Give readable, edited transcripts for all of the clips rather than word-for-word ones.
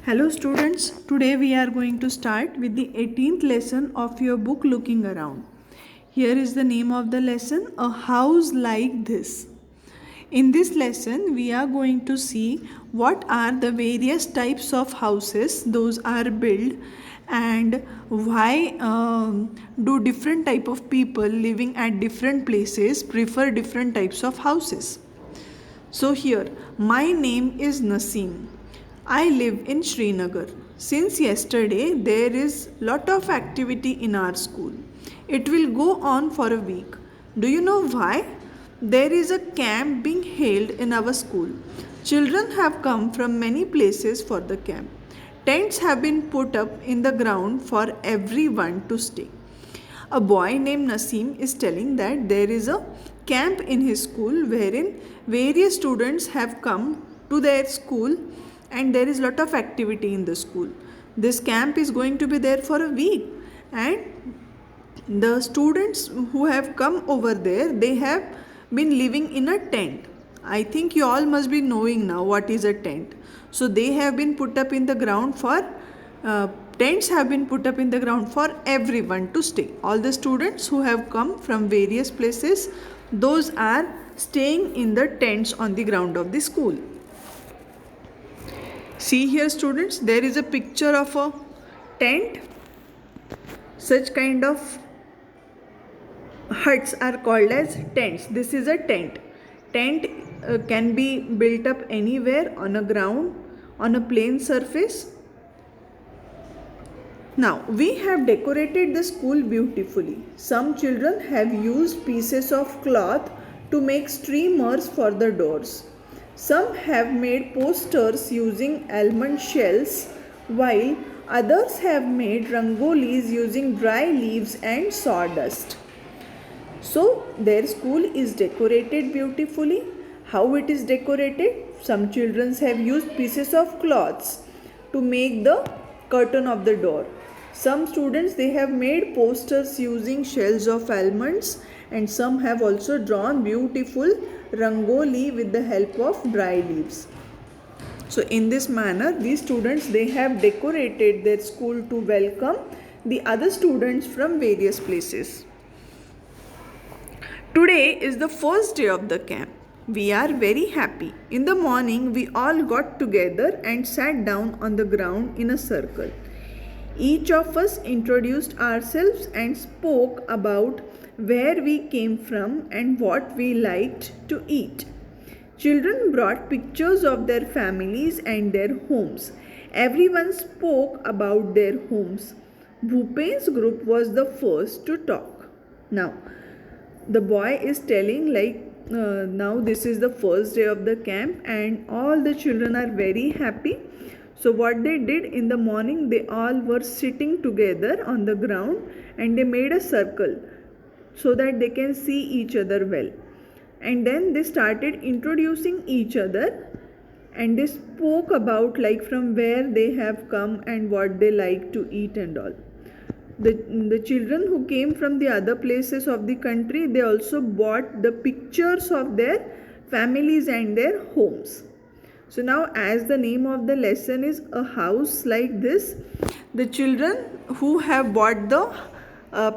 Hello students, today we are going to start with the 18th lesson of your book Looking Around. Here is the name of the lesson, A House Like This. In this lesson, we are going to see what are the various types of houses those are built and why do different type of people living at different places prefer different types of houses. So here, my name is Naseem. I live in Srinagar. Since yesterday, there is lot of activity in our school. It will go on for a week. Do you know why? There is a camp being held in our school. Children have come from many places for the camp. Tents have been put up in the ground for everyone to stay. A boy named Naseem is telling that there is a camp in his school wherein various students have come to their school and there is lot of activity in the school. This camp is going to be there for a week and the students who have come over there, they have been living in a tent. I think you all must be knowing now what is a tent. So they have been put up in the ground for tents have been put up in the ground for everyone to stay. All the students who have come from various places, those are staying in the tents on the ground of the school. See here students, there is a picture of a tent. Such kind of huts are called as tents. This is a tent. Tent can be built up anywhere on a ground, on a plain surface. Now, we have decorated the school beautifully. Some children have used pieces of cloth to make streamers for the doors. Some have made posters using almond shells, while others have made rangolis using dry leaves and sawdust. So, their school is decorated beautifully. How it is decorated? Some children have used pieces of cloths to make the curtain of the door. Some students, they have made posters using shells of almonds, and some have also drawn beautiful rangoli with the help of dry leaves. So in this manner, these students, they have decorated their school to welcome the other students from various places. Today is the first day of the camp. We are very happy. In the morning, we all got together and sat down on the ground in a circle. Each of us introduced ourselves and spoke about where we came from and what we liked to eat. Children brought pictures of their families and their homes. Everyone spoke about their homes. Bhupen's group was the first to talk. Now, the boy is telling now this is the first day of the camp and all the children are very happy. So what they did in the morning, they all were sitting together on the ground and they made a circle so that they can see each other well. And then they started introducing each other and they spoke about from where they have come and what they like to eat and all. The children who came from the other places of the country, they also bought the pictures of their families and their homes. So now, as the name of the lesson is A House Like This, the children who have bought the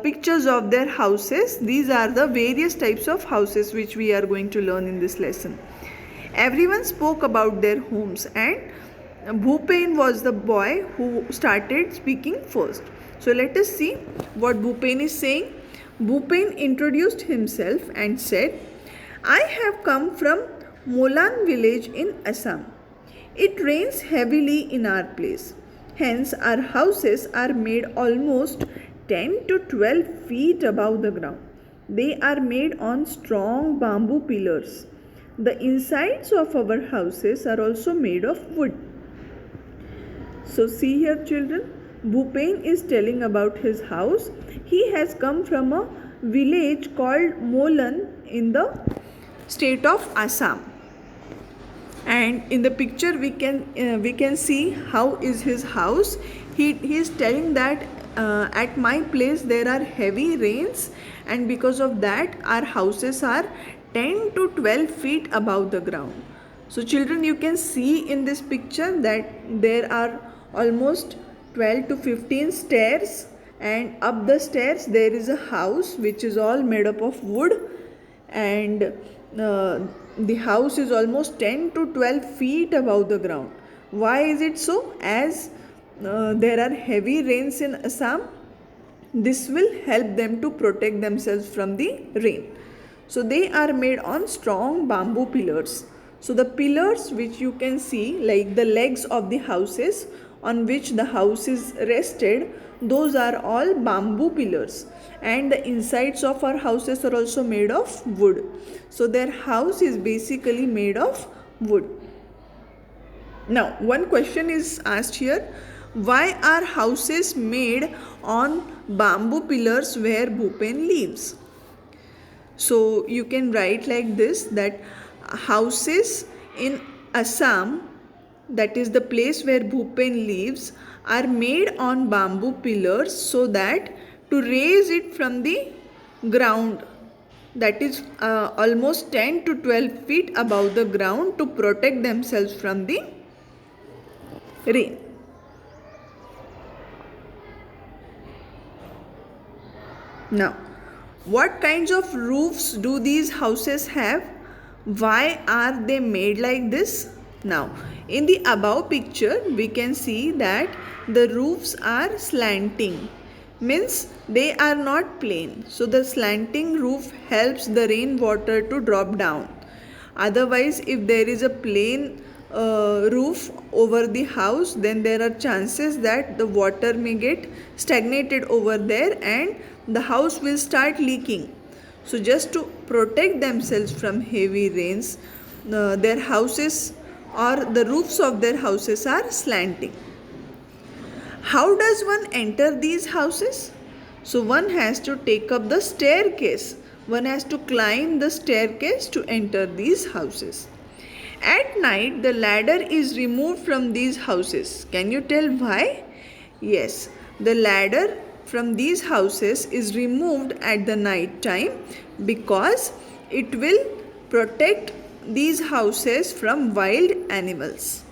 pictures of their houses, these are the various types of houses which we are going to learn in this lesson. Everyone spoke about their homes and Bhupen was the boy who started speaking first. So let us see what Bhupen is saying. Bhupen introduced himself and said, I have come from Molan village in Assam. It rains heavily in our place. Hence, our houses are made almost 10 to 12 feet above the ground. They are made on strong bamboo pillars. The insides of our houses are also made of wood. So, see here, children. Bhupen is telling about his house. He has come from a village called Molan in the state of Assam. And in the picture we can see how is his house. He is telling that at my place there are heavy rains and because of that our houses are 10 to 12 feet above the ground. So children, you can see in this picture that there are almost 12 to 15 stairs, and up the stairs there is a house which is all made up of wood, and the house is almost 10 to 12 feet above the ground. Why is it so? As there are heavy rains in Assam, this will help them to protect themselves from the rain. So they are made on strong bamboo pillars. So the pillars which you can see, like the legs of the houses on which the house is rested, those are all bamboo pillars, and the insides of our houses are also made of wood. So their house is basically made of wood. Now one question is asked here: why are houses made on bamboo pillars where Bhupen lives? So you can write like this, that houses in Assam, that is the place where Bhupen lives, are made on bamboo pillars so that to raise it from the ground, that is almost 10 to 12 feet above the ground, to protect themselves from the rain. Now, what kinds of roofs do these houses have? Why are they made like this? Now, in the above picture, we can see that the roofs are slanting, means they are not plain. So, the slanting roof helps the rainwater to drop down. Otherwise, if there is a plain roof over the house, then there are chances that the water may get stagnated over there and the house will start leaking. So just to protect themselves from heavy rains, their houses or the roofs of their houses are slanting. How does one enter these houses? So one has to take up the staircase. One has to climb the staircase to enter these houses. At night, the ladder is removed from these houses. Can you tell why? Yes, the ladder from these houses is removed at the night time because it will protect these houses from wild animals.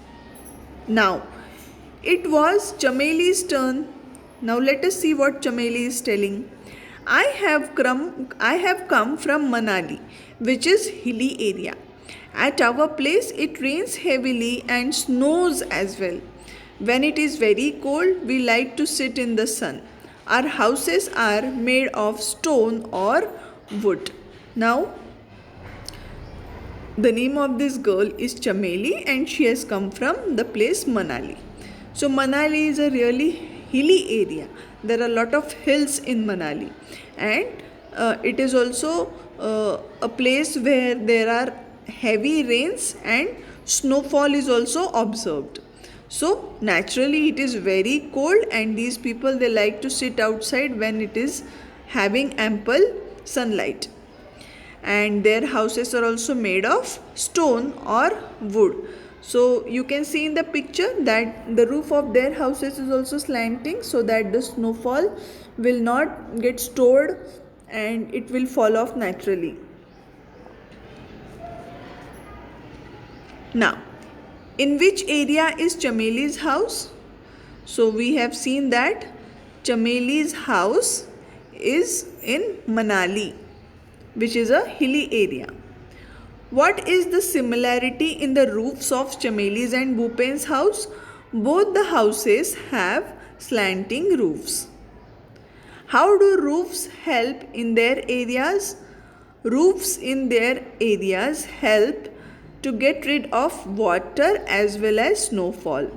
Now, it was Chameli's turn. Now let us see what Chameli is telling. I have come from Manali, which is hilly area. At our place, it rains heavily and snows as well. When it is very cold, we like to sit in the sun. Our houses are made of stone or wood. Now, the name of this girl is Chameli and she has come from the place Manali. So, Manali is a really hilly area. There are a lot of hills in Manali, and it is also a place where there are heavy rains and snowfall is also observed. So naturally it is very cold and these people, they like to sit outside when it is having ample sunlight. And their houses are also made of stone or wood. So you can see in the picture that the roof of their houses is also slanting so that the snowfall will not get stored and it will fall off naturally. Now, in which area is Chameli's house? So we have seen that Chameli's house is in Manali, which is a hilly area. What is the similarity in the roofs of Chameli's and Bhupen's house? Both the houses have slanting roofs. How do roofs help in their areas? Roofs in their areas help to get rid of water as well as snowfall.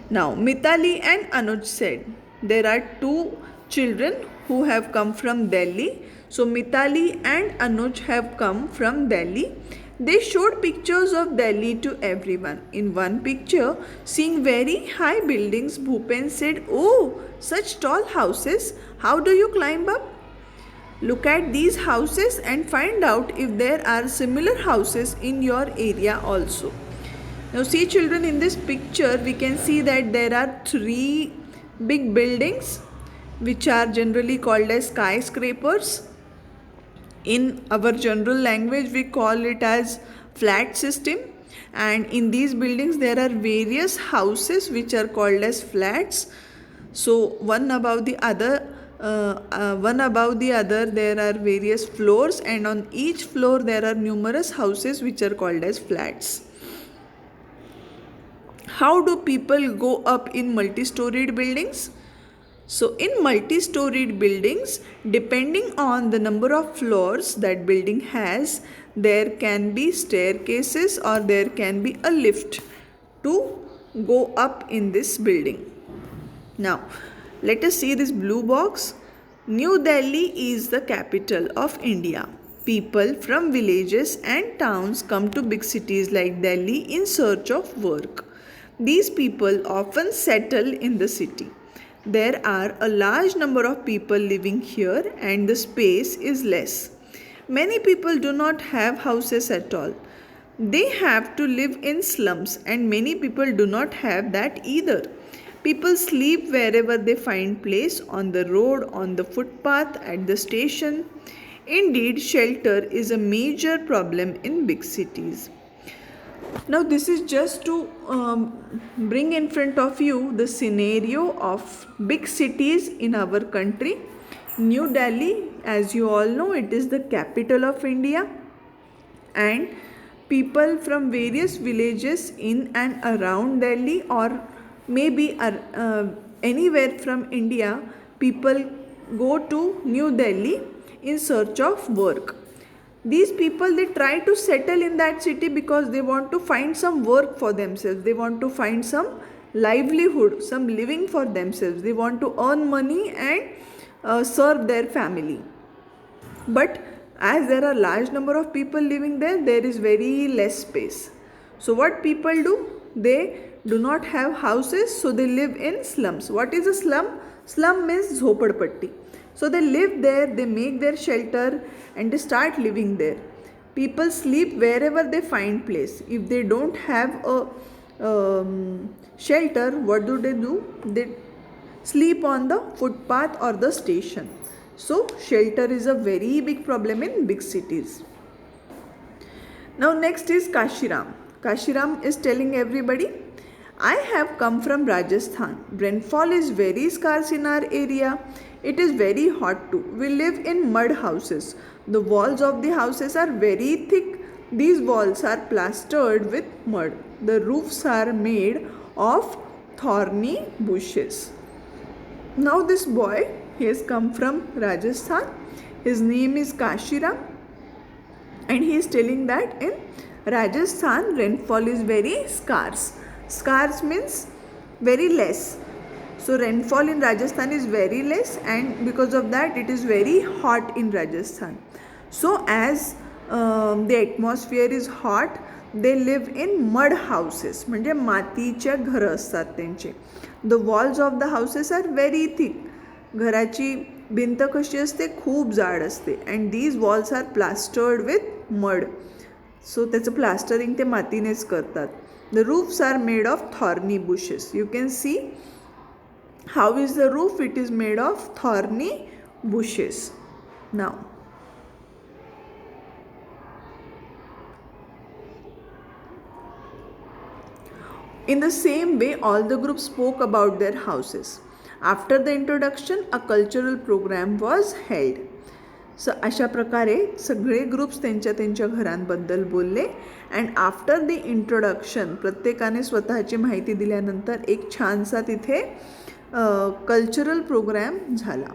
Now, Mitali and Anuj said there are two children who have come from Delhi. So, Mitali and Anuj have come from Delhi. They showed pictures of Delhi to everyone. In one picture, seeing very high buildings, Bhupen said, "Oh, such tall houses, how do you climb up? Look at these houses and find out if there are similar houses in your area also." Now see children, in this picture we can see that there are three big buildings which are generally called as skyscrapers. In our general language we call it as flat system. and in these buildings there are various houses which are called as flats. So one above the other, there are various floors, and on each floor there are numerous houses which are called as flats. How do people go up in multi-storied buildings? So in multi-storied buildings, depending on the number of floors that building has, there can be staircases or there can be a lift to go up in this building. Now, let us see this blue box. New Delhi is the capital of India. People from villages and towns come to big cities like Delhi in search of work. These people often settle in the city. There are a large number of people living here and the space is less. Many people do not have houses at all. They have to live in slums, and many people do not have that either. People sleep wherever they find place, on the road, on the footpath, at the station. Indeed, shelter is a major problem in big cities. Now this is just to bring in front of you the scenario of big cities in our country. New Delhi, as you all know, it is the capital of India, and people from various villages in and around Delhi, or maybe anywhere from India, people go to New Delhi in search of work. These people, they try to settle in that city because they want to find some work for themselves. They want to find some livelihood, some living for themselves. They want to earn money and serve their family. But as there are large number of people living there, there is very less space. So what people do? They do not have houses, so they live in slums. What is a slum? Slum means jhopadpatti. So they live there, they make their shelter and they start living there. People sleep wherever they find place. If they don't have a shelter, what do? They sleep on the footpath or the station. So shelter is a very big problem in big cities. Now next is Kashiram. Kashiram is telling everybody, I have come from Rajasthan. Rainfall is very scarce in our area. It is very hot too. We live in mud houses. The walls of the houses are very thick. These walls are plastered with mud. The roofs are made of thorny bushes. Now this boy, he has come from Rajasthan. His name is Kashiram, and he is telling that in Rajasthan rainfall is very scarce. Scarce means very less. So rainfall in Rajasthan is very less, and because of that it is very hot in Rajasthan. So as the atmosphere is hot, they live in mud houses. म्हणजे मातीच्या घरं असतात त्यांचे. The walls of the houses are very thick. घराची भिंत कशी असते? खूप जाड असते. And these walls are plastered with mud. So त्याचं प्लास्टरिंग ते मातीनेच करतात. The roofs are made of thorny bushes. You can see how is the roof? It is made of thorny bushes. Now, in the same way, all the groups spoke about their houses. After the introduction, a cultural program was held. अशा प्रकारे सगळे groups त्यांच्या घरांबद्दल बोलले. And after the introduction, प्रत्येकाने स्वतःची माहिती दिल्यानंतर एक छानसा तिथे कल्चरल प्रोग्राम झाला.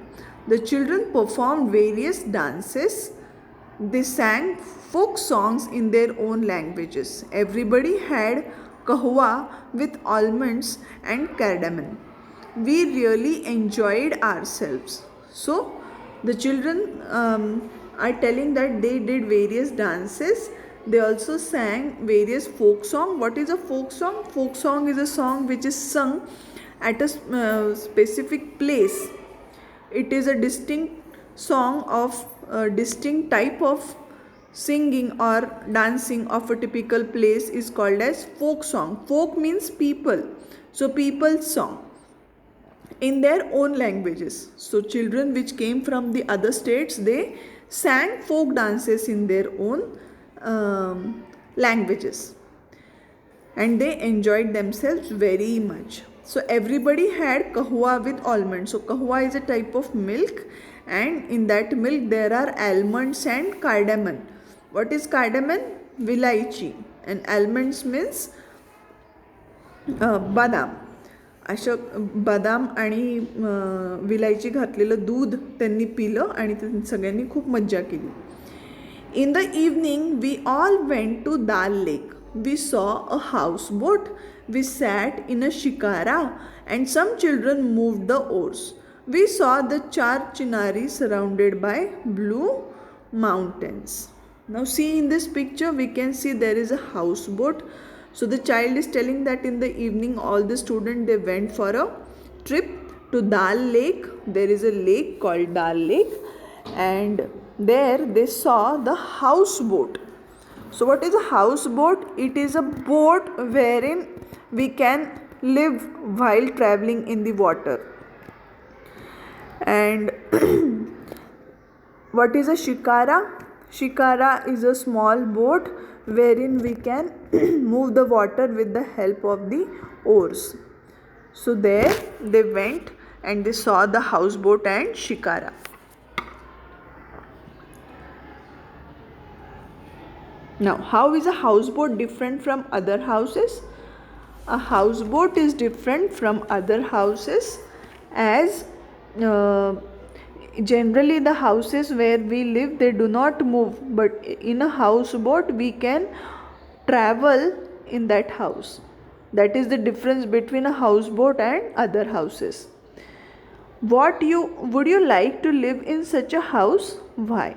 The children perform various dances. They sang folk songs in their own languages. Everybody had kahwa with almonds and cardamom. We really enjoyed ourselves. So the children are telling that they did various dances. They also sang various folk songs. What is a folk song? Folk song is a song which is sung at a specific place. It is a distinct song of a distinct type of singing or dancing of a typical place is called as folk song. Folk means people. So people's song in their own languages. So children which came from the other states, they sang folk dances in their own languages. and they enjoyed themselves very much. So everybody had kahwa with almonds. So kahwa is a type of milk, and in that milk there are almonds and cardamom. What is cardamom? Vilaichi. And almonds means बदाम. अशा बदाम आणि विलायची घातलेलं दूध त्यांनी पिलं आणि सगळ्यांनी खूप मज्जा केली. In the evening, we all went to Dal Lake. We saw a houseboat. We sat in a shikara and some children moved the oars. We saw the Char Chinari surrounded by blue mountains. Now see in this picture, we can see there is a houseboat. So the child is telling that in the evening all the students they went for a trip to Dal Lake. There is a lake called Dal Lake, and there they saw the houseboat. So what is a houseboat? It is a boat wherein we can live while traveling in the water. And what is a shikara? Shikara is a small boat wherein we can move the water with the help of the oars. So there they went and they saw the houseboat and shikara. Now, how is a houseboat different from other houses? A houseboat is different from other houses as generally the houses where we live they do not move, but in a houseboat we can travel in that house. That is the difference between a houseboat and other houses. Would you like to live in such a house? Why?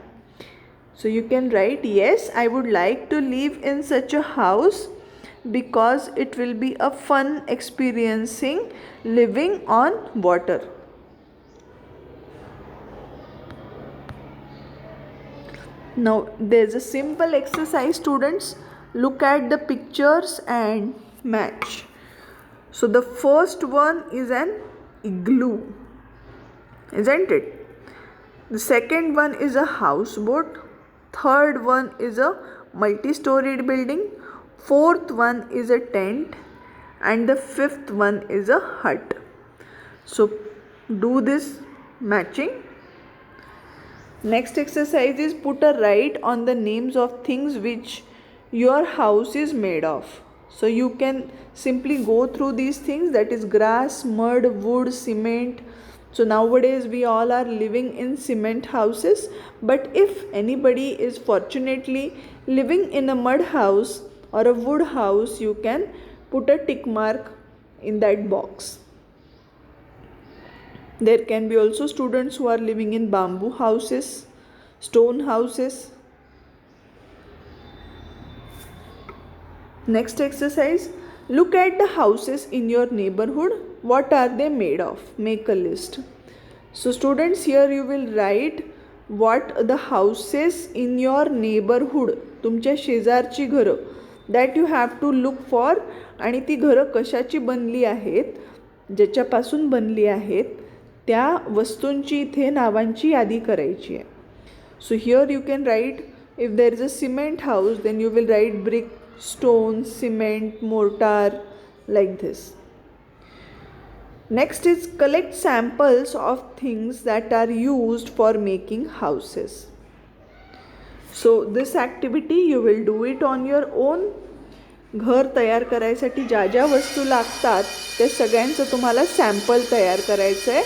So you can write, yes, I would like to live in such a house because it will be a fun experiencing living on water. Now there's a simple exercise, students. Look at the pictures and match. So the first one is an igloo, isn't it? The second one is a houseboat. Third one is a multi-storied building. Fourth one is a tent. And the fifth one is a hut. So do this matching. Next exercise is put a write on the names of things which your house is made of. So you can simply go through these things, that is grass, mud, wood, cement. So nowadays we all are living in cement houses, but if anybody is fortunately living in a mud house or a wood house, you can put a tick mark in that box. There can be also students who are living in bamboo houses, stone houses. Next exercise, look at the houses in your neighborhood. What are they made of? Make a list. So students, here you will write what the houses in your neighborhood, तुमच्या शेजारची घरं, that you have to look for, आणि ती घरं कशाची बनली आहेत, ज्याच्यापासून बनली आहेत, त्या वस्तूंची इथे नावांची यादी करायची आहे. So here you can write, if there is a cement house, then you will write brick, stone, cement, mortar, like this. Next is collect samples of things that are used for making houses. So this activity you will do it on your own. घर तयार करायसाठी ज्या ज्या वस्तू लागतात त्या सगळ्यांचं तुम्हाला सॅम्पल तयार करायचं आहे.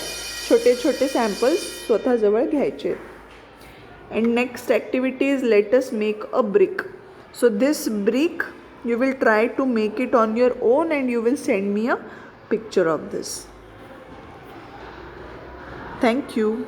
छोटे छोटे सॅम्पल्स स्वतःजवळ घ्यायचे. And next activity is let us make a brick. So this brick you will try to make it on your own and you will send me a picture of this. Thank you.